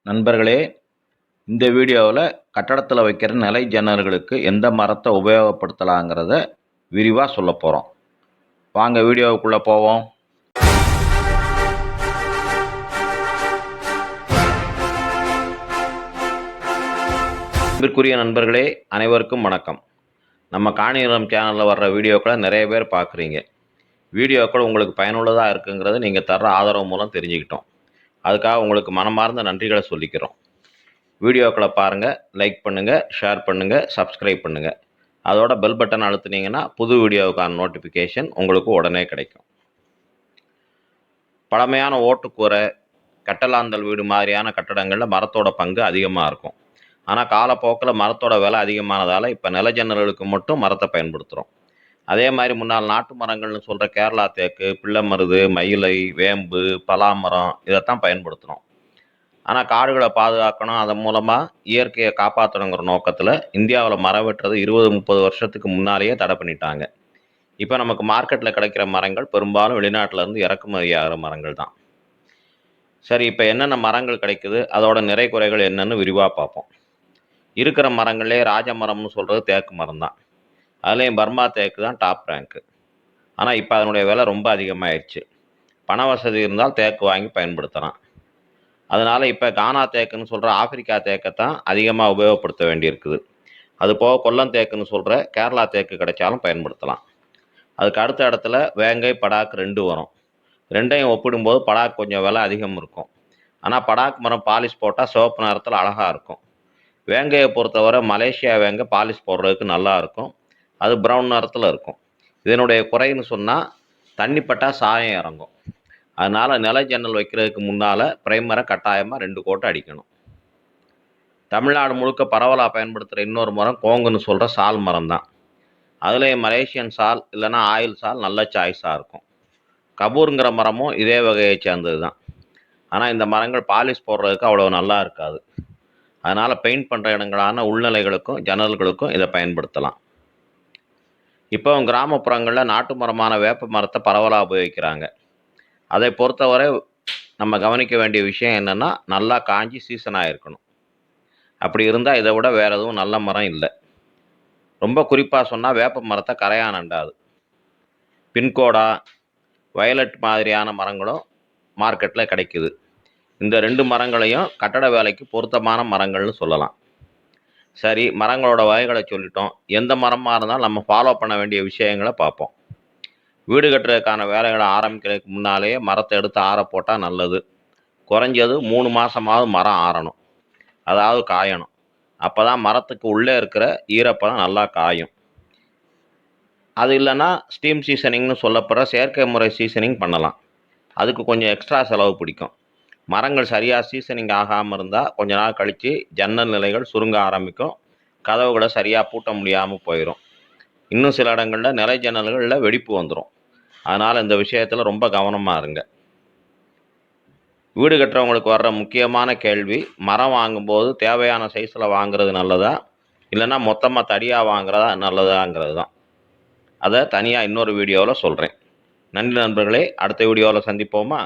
நண்பர்களே, இந்த வீடியோவில் கட்டடத்தில் வைக்கிற நிலை ஜன்னல்களுக்கு எந்த மரத்தை உபயோகப்படுத்தலாங்கிறத விரிவாக சொல்ல போகிறோம். வாங்க வீடியோவுக்குள்ளே போவோம். அன்பிற்குரிய நண்பர்களே, அனைவருக்கும் வணக்கம். நம்ம காணிலம் சேனலில் வர்ற வீடியோக்களை நிறைய பேர் பார்க்குறீங்க. வீடியோக்கள் உங்களுக்கு பயனுள்ளதாக இருக்குங்கிறத நீங்கள் தர்ற ஆதரவு மூலம் தெரிஞ்சுக்கிட்டோம். அதுக்காக உங்களுக்கு மனமார்ந்த நன்றிகளை சொல்லிக்கிறோம். வீடியோக்களை பாருங்கள், லைக் பண்ணுங்கள், ஷேர் பண்ணுங்கள், சப்ஸ்கிரைப் பண்ணுங்கள். அதோட பெல் பட்டன் அழுத்துனீங்கன்னா புது வீடியோவுக்கான நோட்டிஃபிகேஷன் உங்களுக்கு உடனே கிடைக்கும். பழமையான ஓட்டுக்கூரை, கட்டலாந்தல் வீடு மாதிரியான கட்டடங்களில் மரத்தோட பங்கு அதிகமாக இருக்கும். ஆனால் காலப்போக்கில் மரத்தோட விலை அதிகமானதால் இப்போ நில ஜன்னல்களுக்கு மட்டும் மரத்தை பயன்படுத்துகிறோம். அதே மாதிரி முன்னால் நாட்டு மரங்கள்னு சொல்கிற கேரளா தேக்கு, பிள்ளைமருது, மயிலை, வேம்பு, பலாமரம் இதைத்தான் பயன்படுத்துகிறோம். ஆனால் காடுகளை பாதுகாக்கணும், அதன் மூலமாக இயற்கையை காப்பாற்றணுங்கிற நோக்கத்தில் இந்தியாவில் மரம் வெட்டுறது 20-30 வருஷத்துக்கு முன்னாலேயே தடை பண்ணிட்டாங்க. இப்போ நமக்கு மார்க்கெட்டில் கிடைக்கிற மரங்கள் பெரும்பாலும் வெளிநாட்டிலேருந்து இறக்குமதி ஆகிற மரங்கள் தான். சரி, இப்போ என்னென்ன மரங்கள் கிடைக்குது, அதோட நிறை குறைகள் என்னென்னு விரிவாக பார்ப்போம். இருக்கிற மரங்களே ராஜ மரம்னு சொல்கிறது தேக்கு மரம் தான். அதுலேயும் பர்மா தேக்கு தான் டாப் ரேங்க்கு. ஆனால் இப்போ அதனுடைய விலை ரொம்ப அதிகமாகிடுச்சு. பண வசதி இருந்தால் தேக்கு வாங்கி பயன்படுத்தலாம். அதனால் இப்போ கானா தேக்குன்னு சொல்கிற ஆப்பிரிக்கா தேக்கைத்தான் அதிகமாக உபயோகப்படுத்த வேண்டியிருக்குது. அது போக கொல்லம் தேக்குன்னு சொல்கிற கேரளா தேக்கு கிடைச்சாலும் பயன்படுத்தலாம். அதுக்கு அடுத்த இடத்துல வேங்கை, படாக் 2 வரும். ரெண்டையும் ஒப்பிடும்போது படாக் கொஞ்சம் விலை அதிகம் இருக்கும். ஆனால் படாக் மரம் பாலிஷ் போட்டால் சிவப்பு நிறத்தில் அழகாக இருக்கும். வேங்கையை பொறுத்தவரை மலேசியா வேங்கை பாலிஷ் போடுறதுக்கு நல்லா இருக்கும். அது ப்ரௌன் நிறத்தில் இருக்கும். இதனுடைய குறைன்னு சொன்னால் தண்ணி பட்டால் சாயம் இறங்கும். அதனால் நில ஜன்னல் வைக்கிறதுக்கு முன்னால் பிரைமரை கட்டாயமாக 2 கோட்டை அடிக்கணும். தமிழ்நாடு முழுக்க பரவலாக பயன்படுத்துகிற இன்னொரு மரம் கோங்குன்னு சொல்கிற சால் மரம் தான். அதுலேயும் மலேசியன் சால் இல்லைனா ஆயில் சால் நல்ல சாய்ஸாக இருக்கும். கபூருங்கிற மரமும் இதே வகையை சேர்ந்தது தான். ஆனால் இந்த மரங்கள் பாலிஷ் போடுறதுக்கு அவ்வளோ நல்லா இருக்காது. அதனால் பெயிண்ட் பண்ணுற இடங்களான உள்நிலைகளுக்கும் ஜன்னல்களுக்கும் இதை பயன்படுத்தலாம். இப்போ கிராமப்புறங்களில் நாட்டு மரமான வேப்ப மரத்தை பரவலாக உபயோகிக்கிறாங்க. அதை பொறுத்தவரை நம்ம கவனிக்க வேண்டிய விஷயம் என்னென்னா, நல்லா காஞ்சி சீசனாக இருக்கணும். அப்படி இருந்தால் இதை விட வேறு எதுவும் நல்ல மரம் இல்லை. ரொம்ப குறிப்பாக சொன்னால் வேப்ப மரத்தை கரையான் அண்டாது. பின்கோடா, வயலட் மாதிரியான மரங்களும் மார்க்கெட்டில் கிடைக்குது. இந்த 2 மரங்களையும் கட்டட வேலைக்கு பொருத்தமான மரங்கள்னு சொல்லலாம். சரி, மரங்களோட வகைகளை சொல்லிட்டோம். எந்த மரமாக இருந்தாலும் நம்ம ஃபாலோ பண்ண வேண்டிய விஷயங்களை பார்ப்போம். வீடு கட்டுறதுக்கான வேலைகளை ஆரம்பிக்கிறதுக்கு முன்னாலேயே மரத்தை எடுத்து ஆற போட்டால் நல்லது. குறைஞ்சது 3 மாதமாவது மரம் ஆறணும், அதாவது காயணும். அப்போ தான் மரத்துக்கு உள்ளே இருக்கிற ஈரப்பதம் நல்லா காயும். அது இல்லைன்னா ஸ்டீம் சீசனிங்னு சொல்லப்படுற செயற்கை முறை சீசனிங் பண்ணலாம். அதுக்கு கொஞ்சம் எக்ஸ்ட்ரா செலவு பிடிக்கும். மரங்கள் சரியாக சீசனிங் ஆகாமல் இருந்தால் கொஞ்ச நாள் கழித்து ஜன்னல் நிலைகள் சுருங்க ஆரம்பிக்கும். கதவுகளை சரியாக பூட்ட முடியாமல் போயிடும். இன்னும் சில இடங்களில் நிலை ஜன்னல்களில் வெடிப்பு வந்துடும். அதனால் இந்த விஷயத்தில் ரொம்ப கவனமாக இருங்க. வீடு கட்டுறவங்களுக்கு வர்ற முக்கியமான கேள்வி, மரம் வாங்கும்போது தேவையான சைஸில் வாங்குறது நல்லதா, இல்லைன்னா மொத்தமாக தடியாக வாங்குறதா நல்லதாங்கிறது தான். அதை தனியாக இன்னொரு வீடியோவில் சொல்கிறேன். நன்றி நண்பர்களே, அடுத்த வீடியோவில் சந்திப்போமா?